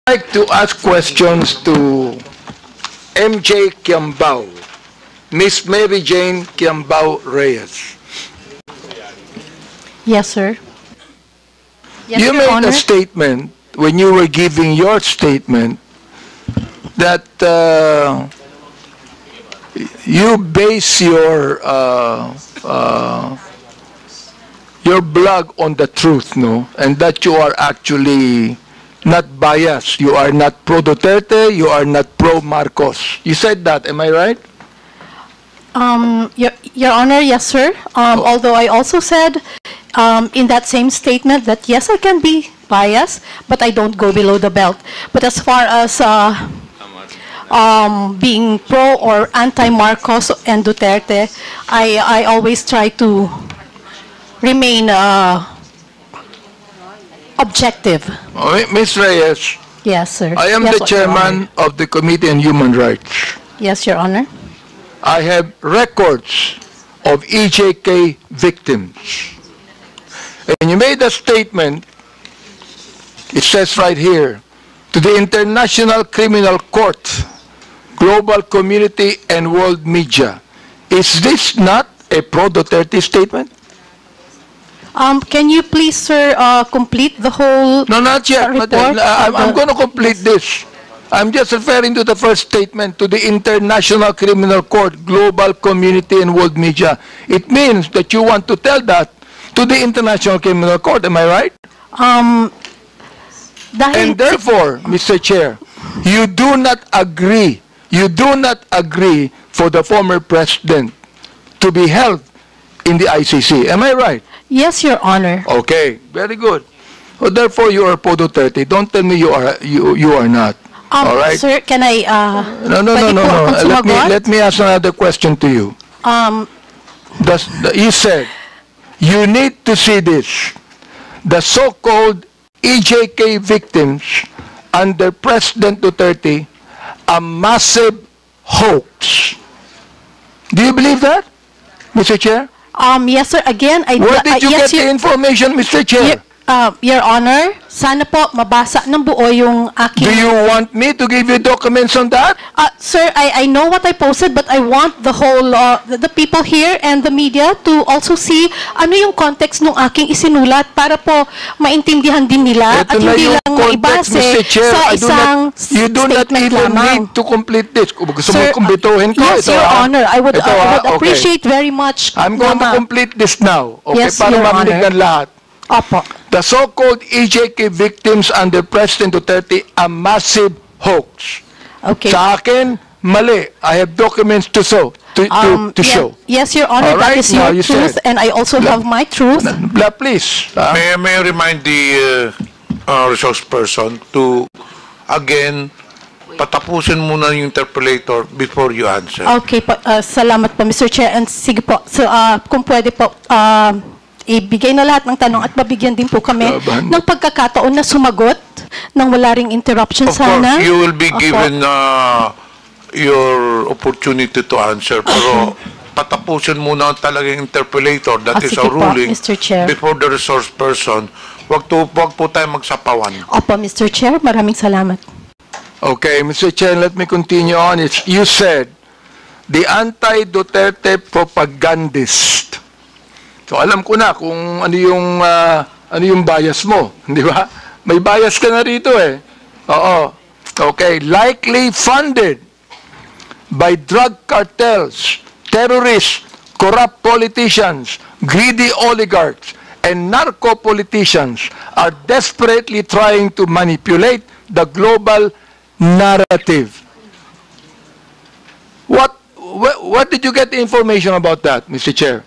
like to ask questions to MJ Kiambao, Miss Mary Jane Kiambao Reyes. Yes, sir. Yes, You Your made Honor. a statement when you were giving your statement that you base your blog on the truth, no? And that you are actually not biased. You are not pro Duterte. You are not pro Marcos. You said that. Am I right? Your Honor, yes, sir. Although I also said in that same statement that yes, I can be biased, but I don't go below the belt. But as far as being pro or anti-Marcos and Duterte, I always try to remain objective. Ms. Reyes, Yes, sir. I am Yes, the Your Honor. chairman of the Committee on Human Rights. Yes, Your Honor. I have records of EJK victims. And you made a statement, it says right here, to the International Criminal Court, global community, and world media. Is this not a pro-Duterte statement? Can you please, sir, complete the whole No, not yet. report? I'm going to complete this. I'm just referring to the first statement, to the International Criminal Court, global community, and world media. It means that you want to tell that to the International Criminal Court. Am I right? Dahil, And therefore, Mr. Chair, you do not agree for the former president to be held in the ICC. Am I right? yes, Your Honor. Okay, very good. So therefore, you are pro Duterte. Don't tell me you are not. All right? Sir, can I, No. pwede po akong sumagot? Let me ask another question to you. You said you need to see this. The so-called EJK victims under President Duterte, a massive hoax. Do you believe that, Mr. Chair? yes, sir. Again, Where did you yes, get the information, Mr. Chair? Your Honor, sana po mabasa ng buo yung aking... Do you want me to give you documents on that? Sir, I know what I posted, but I want the whole, the people here and the media to also see ano yung context ng aking isinulat para po maintindihan din nila Ito at na hindi yung lang context, maibase Mr. Chair. sa isang You do not statement even lamang. need to complete this. Kung gusto mo Sir, kumbituhin ko, yes, ito, Your Honor, I would okay. appreciate very much. I'm going to complete this now. Okay, Yes, para Your marinig Honor. ng lahat. Opo. The so-called EJK victims under President Duterte, a massive hoax. Okay. Sa akin, mali. I have documents to show. Yes, Your Honor, All right, that is now your you truth, said. and I also have my truth. Please. May I remind the resource person to, again, patapusin muna yung interpolator before you answer. Okay po, salamat po, Mr. Chair. And sige po, so, kung pwede po, ibigay na lahat ng tanong at mabigyan din po kami Laban. ng pagkakataon na sumagot nang wala ring interruption Of sana. course, you will be Opo. given your opportunity to answer. Pero patapusin muna talagang interpolator. That is sige a po, ruling Mr. Chair. before the resource person. Wag po tayo magsapawan. Opo, Mr. Chair, maraming salamat. Okay, Mr. Chair, let me continue on. You said, the anti-Duterte propagandist. So alam ko na kung ano yung bias mo, di ba? May bias ka na rito eh. Oo. Okay, likely funded by drug cartels, terrorists, corrupt politicians, greedy oligarchs, and narco-politicians are desperately trying to manipulate the global narrative. What did you get the information about that, Mr. Chair?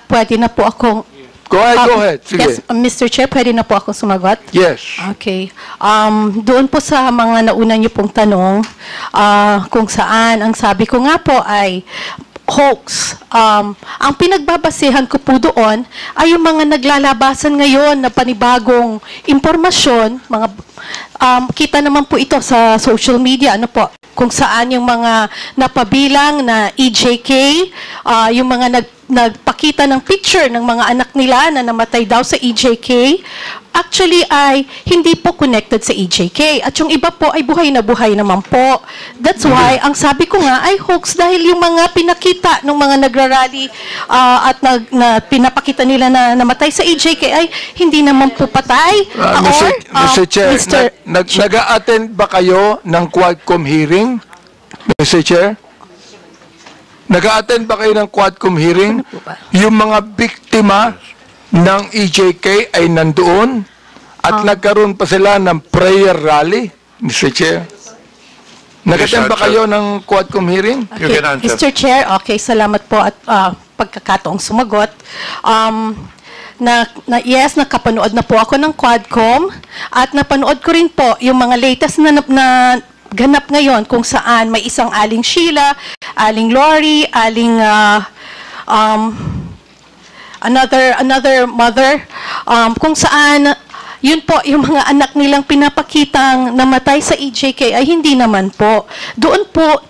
Pwede na po akong... Go ahead. Sige. Yes, Mr. Chair, pwede na po akong sumagot? Yes. Okay. Doon po sa mga nauna niyo pong tanong, kung saan, ang sabi ko nga po ay hoax. Ang pinagbabasehan ko po doon ay yung mga naglalabasan ngayon na panibagong impormasyon, kita naman po ito sa social media, ano po, kung saan yung mga napabilang na EJK, yung mga nagpakita ng picture ng mga anak nila na namatay daw sa EJK, actually ay hindi po connected sa EJK. At yung iba po ay buhay na buhay naman po. That's why, ang sabi ko nga ay hoax dahil yung mga pinakita ng mga nagrarally at pinapakita nila na namatay sa EJK ay hindi naman po patay. Mr. Chair, nag-a-attend ba kayo ng Quadcom hearing? Mr. Chair? Nag-a-attend ba kayo ng Quadcom hearing? Yung mga biktima ng EJK ay nandoon at nagkaroon pa sila ng prayer rally, Mr. Chair. Nag-attend ba kayo ng Quadcom hearing? You can answer. Mr. Chair, okay, salamat po at pagkakataong sumagot. Yes, nakapanood na po ako ng Quadcom at napanood ko rin po yung mga latest na ganap ngayon kung saan may isang Aling Sheila, Aling Lori, Aling another mother, kung saan yun po, yung mga anak nilang pinapakitang namatay sa EJK ay hindi naman po. Doon po,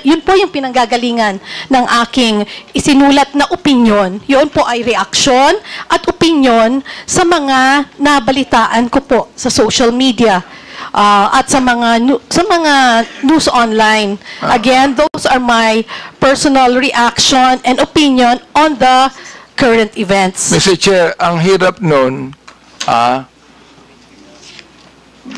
yun po yung pinanggagalingan ng aking isinulat na opinyon. Yun po ay reaksyon at opinyon sa mga nabalitaan ko po sa social media. At sa mga news online. Again, those are my personal reaction and opinion on the current events. Mr. Chair, ang hirap nun,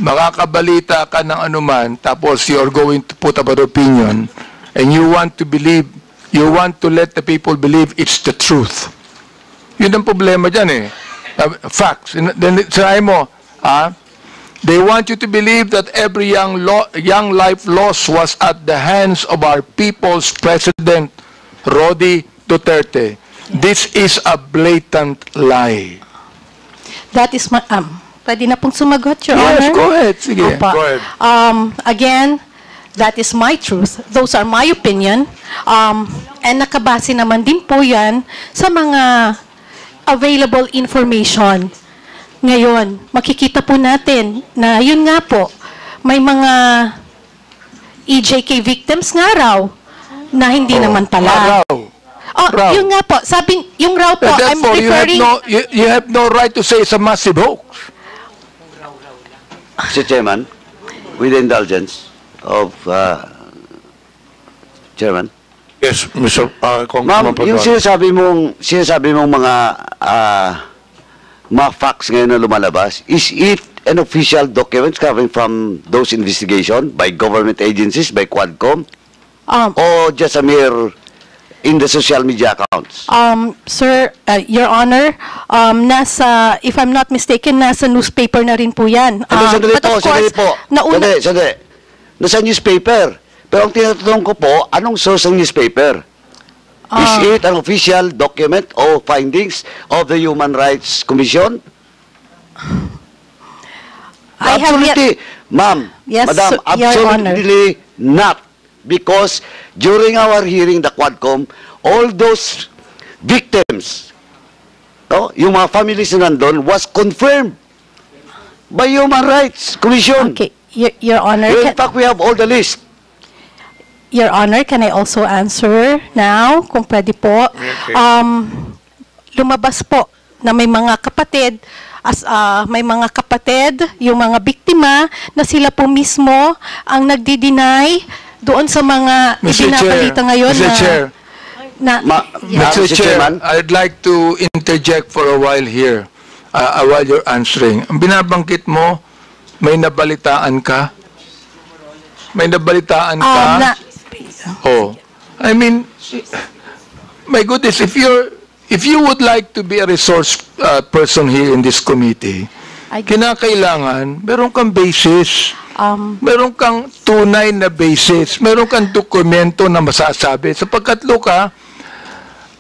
makakabalita ka ng anuman, tapos you're going to put up an opinion, and you want to let the people believe it's the truth. Yun ang problema dyan eh. Facts. Then, sinabi mo, they want you to believe that every young life lost was at the hands of our people's President, Rody Duterte. This is a blatant lie. That is my... pwede na pong sumagot, Your Yes, Honor? go ahead. Sige. Opa. Go ahead. Again, that is my truth. Those are my opinion. And nakabase naman din po yan sa mga available information. Ngayon, makikita po natin na yun nga po, may mga EJK victims nga raw na hindi naman pala. Raw. Yun nga po, sabi, yung raw po, I'm Therefore, referring... you have no right to say it's a massive hoax. Mr. Chairman, with the indulgence of Chairman. Yes, Mr. Ma'am, Congressman yung Paduano. sinasabi mong mga facts ngayon na lumalabas, is it an official document coming from those investigation by government agencies, by Quadcom, or just a mere in the social media accounts? Sir, Your Honor, if I'm not mistaken, nasa newspaper na rin po yan. Sandali But of course, Sandali. Nasa newspaper. Pero ang tinatanong ko po, anong source ng newspaper? Is it an official document or findings of the Human Rights Commission? I have yet... Absolutely, ma'am, Yes, madam, Your Honor. absolutely not. Because during our hearing, the Quadcom, all those victims, yung mga families na nandun, was confirmed by Human Rights Commission. Okay, Your Honor, In fact, we have all the list. Your Honor, can I also answer now, kung pwede po? Okay. Lumabas po na may mga kapatid, yung mga biktima, na sila po mismo ang nagdi-deny doon sa mga ibinabalita ngayon Mr. Chair, Mr. Chair, Chairman. I'd like to interject for a while here, while you're answering. Ang binabanggit mo, may nabalitaan ka? May nabalitaan ka? I mean, my goodness, if you would like to be a resource person here in this committee, kinakailangan, meron kang basis. Meron kang tunay na basis. Meron kang dokumento na masasabi. Sapagkat, Luka,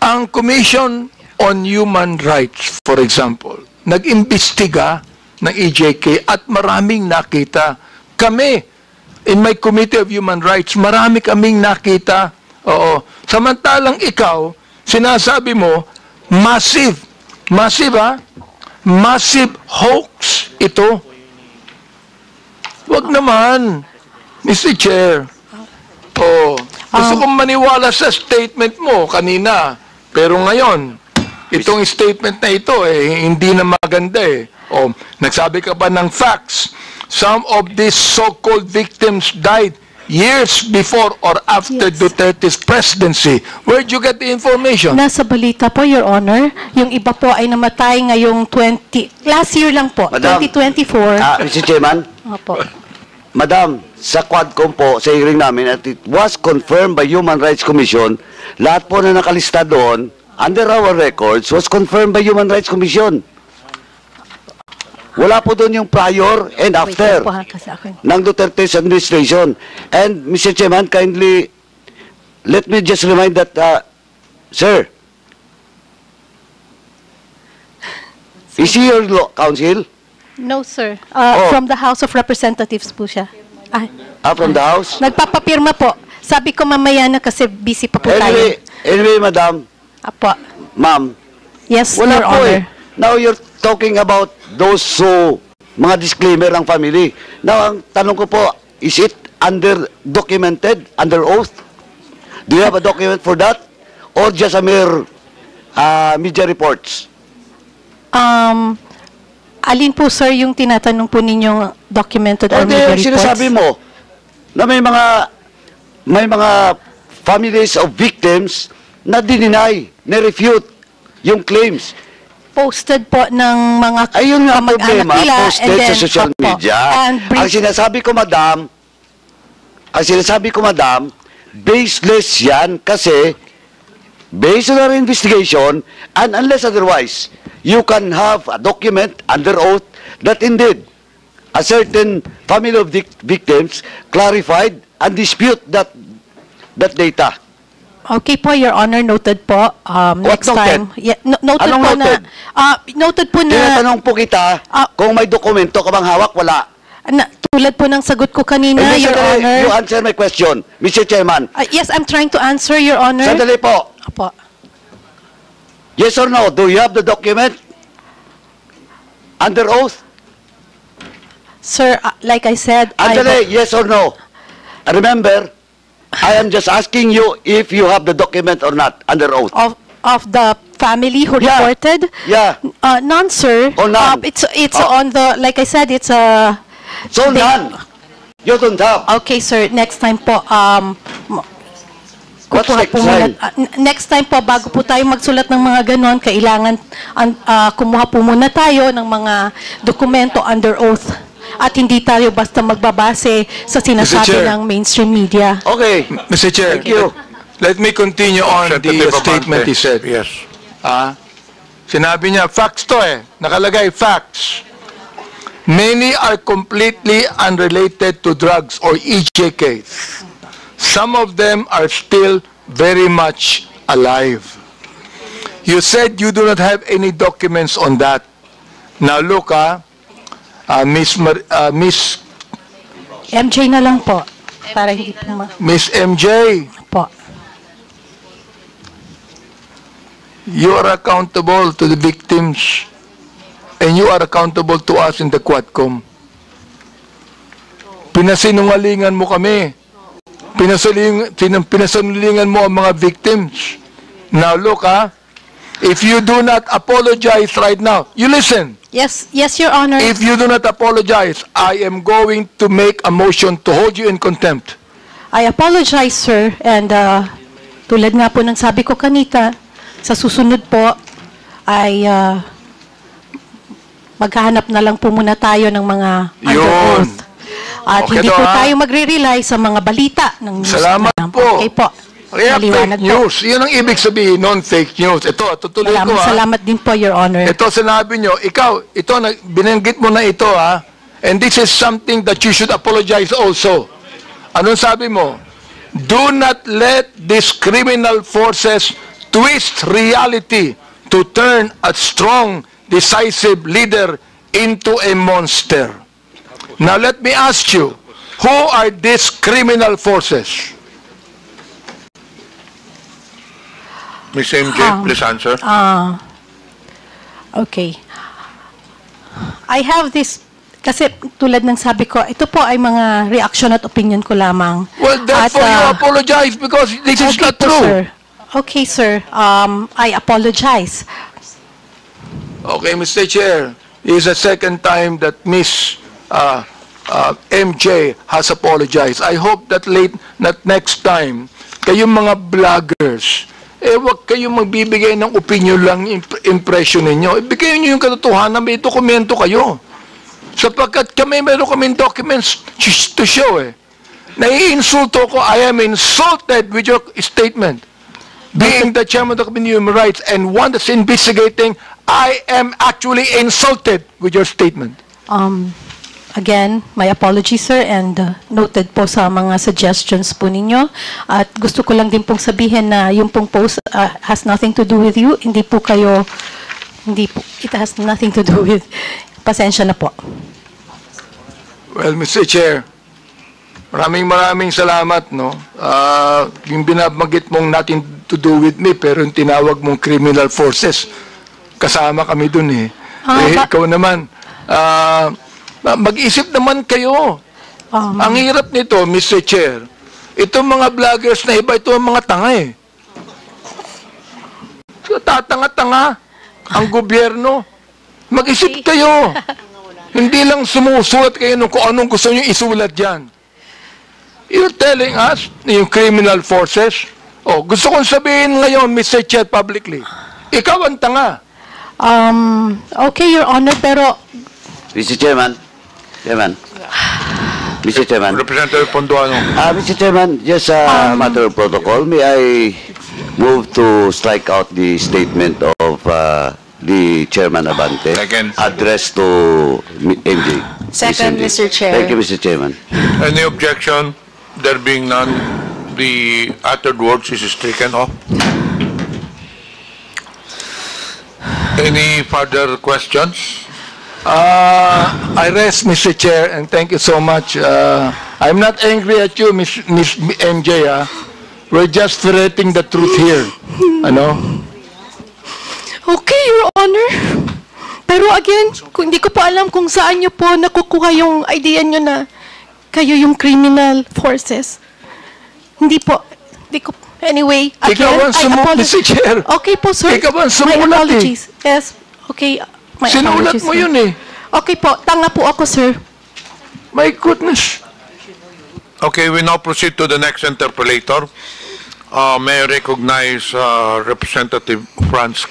ang Commission on Human Rights, for example, nag-imbestiga ng EJK at maraming nakita. Kami, in my Committee of Human Rights, marami kaming nakita. Oo. Samantalang ikaw, sinasabi mo, massive hoax ito. Wag naman, Mr. Chair. Gusto kong maniwala sa statement mo kanina. Pero ngayon, itong statement na ito, hindi na maganda eh. O, nagsabi ka pa ng facts. Some of these so-called victims died years before or after Yes. Duterte's presidency. Where'd you get the information? Nasa balita po, Your Honor. Yung iba po ay namatay ngayong last year lang po, Madam. 2024. Mr. Chairman, Opo. Madam, sa Quadcom po, sa hearing namin, at it was confirmed by Human Rights Commission, lahat po na nakalista doon, under our records, was confirmed by Human Rights Commission. Wala po doon yung prior and after Wait lang po ha, kasi ako- ng Duterte's administration. And, Mr. Chairman, kindly, let me just remind that, sir, is he your law counsel? No, sir. Oh. From the House of Representatives po siya. Ay, From the House? nagpapapirma po. Sabi ko mamaya na kasi busy pa po tayo. Anyway, madam, Apo. ma'am, Yes, wala Your po Honor. eh. Now you're talking about those mga disclaimer ng family. Now, ang tanong ko po, is it documented, under oath? Do you have a document for that? Or just a mere media reports? Alin po, sir, yung tinatanong po ninyong documented or Hindi, media yung reports? sinasabi mo na may mga families of victims na dininay, na-refute yung claims. Posted po ng mga Ayun nga kamag-anak problema, nila, and posted then, sa social opo, media. and Ang sinasabi ko, madam, baseless yan kasi based on our investigation, and unless otherwise, you can have a document under oath that indeed a certain family of victims clarified and dispute that data. Okay po, Your Honor, noted po. Next noted? time. Yeah, noted Anong po noted? noted po na, Tinatanong po kita kung may dokumento ka bang hawak, wala. tulad po ng sagot ko kanina, Hindi, Your sandali, Honor. you answer my question, Mr. Chairman. Yes, I'm trying to answer, Your Honor. Sandali po. Apo. Yes or no? Do you have the document? Under oath? Sir, like I said, Andale, yes or no? Remember, I am just asking you if you have the document or not, under oath. of the family who Yeah. reported? Yeah. None, sir. Oh, none. It's Oh. on the, like I said, it's a... So they- none. You don't have. Okay, sir. Next time po, What's kukuha next po muna- time? next time po, bago po tayo magsulat ng mga ganon, kailangan kumuha po muna tayo ng mga dokumento under oath. At hindi tayo basta magbabase sa sinasabi Chair. ng mainstream media. Okay. Mr. Chair, Thank you. let me continue on the Representative statement Abante. he said. Yes. Sinabi niya, facts to nakalagay, facts. Many are completely unrelated to drugs or EJKs. Some of them are still very much alive. You said you do not have any documents on that. Now look, Miss MJ na lang po. Para hindi po Miss MJ, po. you are accountable to the victims and you are accountable to us in the Quadcom. Pinasinungalingan mo kami. Pinasinungalingan mo ang mga victims. Now look, if you do not apologize right now, you listen. Yes, Your Honor. If you do not apologize, I am going to make a motion to hold you in contempt. I apologize, sir. And tulad nga po ng sabi ko kanita, sa susunod po ay maghahanap na lang po muna tayo ng mga under Yun. oath. At Okay hindi to, po ha? tayo magre-rely sa mga balita ng news. Salamat na. po. Okay po. Kaya Maliwanag fake news. Yun ang ibig sabihin, non-fake news. Ito, tutuloy ko Salamat din po, Your Honor. Ito sinabi nyo, ikaw, binanggit mo na ito and this is something that you should apologize also. Anong sabi mo? Do not let these criminal forces twist reality to turn a strong, decisive leader into a monster. Now let me ask you, who are these criminal forces? Ms. MJ, please answer. Okay. I have this Kasi tulad ng sabi ko, ito po ay mga reaction at opinion ko lamang. Well, therefore you At, apologize because this is okay not po, true. sir. Okay, sir. I apologize. Okay, Mr. Chair, this is the second time that Miss MJ has apologized. I hope that next time, kayong mga vloggers, wag kayong magbibigay ng opinion lang, impression ninyo. Ibigay nyo yung katotohanan, may dokumento kayo. Sapagkat meron kaming documents to show Naiinsulto ko, I am insulted with your statement. Being the chairman of the Committee on Human Rights and one that's investigating, I am actually insulted with your statement. Again, my apology, sir, and noted po sa mga suggestions po ninyo. At gusto ko lang din pong sabihin na yung pong post has nothing to do with you. Hindi po, it has nothing to do with, pasensya na po. Well, Mr. Chair, maraming salamat, no? Yung binabanggit mong nothing to do with me, pero yung tinawag mong criminal forces, kasama kami dun ikaw naman, mag-isip naman kayo. Ang hirap nito, Mr. Chair, itong mga vloggers na iba, ito ang mga tanga Tatanga-tanga ang gobyerno. Mag-isip kayo. Hindi lang sumusulat kayo kung anong gusto nyo isulat dyan. You're telling us, yung criminal forces, gusto kong sabihin ngayon, Mr. Chair, publicly, ikaw ang tanga. Okay, Your Honor, pero Mr. Chairman. Mr. Chairman. Representative Ponduano. Mr. Chairman, just a matter of protocol. May I move to strike out the statement of the Chairman Abante Second. addressed to MJ? Second, Miss MJ. Mr. Chair. Thank you, Mr. Chairman. Any objection? There being none, the uttered words is stricken off. Any further questions? I rest, Mr. Chair, and thank you so much. I'm not angry at you, Miss MJ. We're just ferreting the truth here. okay, Your Honor. Pero again, hindi ko po alam kung saan nyo po nakukuha yung idea nyo na kayo yung criminal forces. Hindi po. Anyway, again, Ikaw ang apologize. Mr. Chair. Okay po, sir. Ikaw ang My sumulat apologies. Yes. Okay. My Sinulat apologies, mo sir. yun Okay po. Tanga po ako, sir. My goodness. Okay, we now proceed to the next interpellator. May I recognize Representative Franz